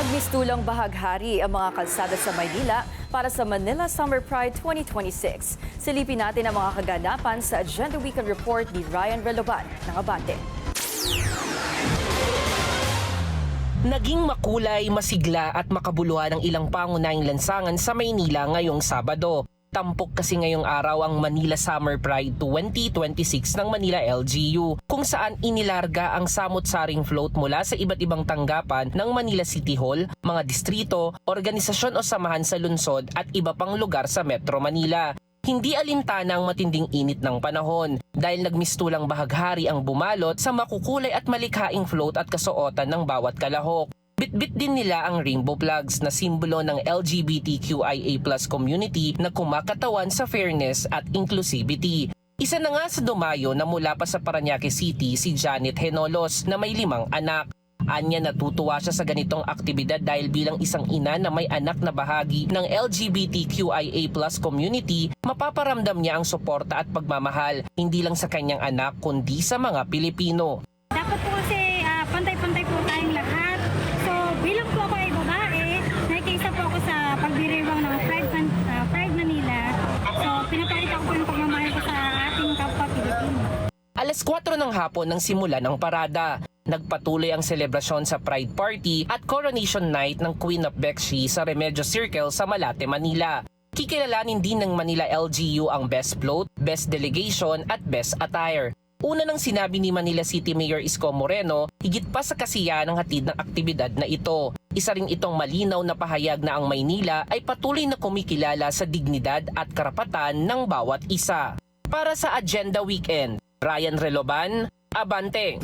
Nagmistulang bahaghari ang mga kalsada sa Maynila para sa Manila Summer Pride 2026. Silipin natin ang mga kaganapan sa Agenda Weekend Report ni Ryan Reloban ng Abante. Naging makulay, masigla at makabuluhan ang ilang pangunahing lansangan sa Maynila ngayong Sabado. Tampok kasi ngayong araw ang Manila Summer Pride 2026 ng Manila LGU, kung saan inilarga ang samut-saring float mula sa iba't ibang tanggapan ng Manila City Hall, mga distrito, organisasyon o samahan sa lungsod at iba pang lugar sa Metro Manila. Hindi alintana ang matinding init ng panahon dahil nagmistulang bahaghari ang bumalot sa makukulay at malikhaing float at kasuotan ng bawat kalahok. Bitbit din nila ang rainbow flags na simbolo ng LGBTQIA+ community na kumakatawan sa fairness at inclusivity. Isa na nga sa dumayo na mula pa sa Parañaque City si Janet Henolos na may 5 anak. Anya natutuwa siya sa ganitong aktibidad dahil bilang isang ina na may anak na bahagi ng LGBTQIA+ community, mapaparamdam niya ang suporta at pagmamahal hindi lang sa kanyang anak kundi sa mga Pilipino. Dapat po kasi pantay-pantay po tayong lahat. So bilang po ako ay babae, nakikiisa po ako sa pagdiriwang ng Pride Manila. So pinapakita ko po yung pagmamahal ko sa ating kapwa Pilipino. Alas 4 ng hapon nang simula ng parada. Nagpatuloy ang selebrasyon sa Pride Party at Coronation Night ng Queen of Bexi sa Remedios Circle sa Malate, Manila. Kikilalanin din ng Manila LGU ang Best Float, Best Delegation at Best Attire. Una nang sinabi ni Manila City Mayor Isko Moreno, higit pa sa kasiyahan ng hatid ng aktibidad na ito. Isa rin itong malinaw na pahayag na ang Maynila ay patuloy na kumikilala sa dignidad at karapatan ng bawat isa. Para sa Agenda Weekend, Ryan Reloban, Abante.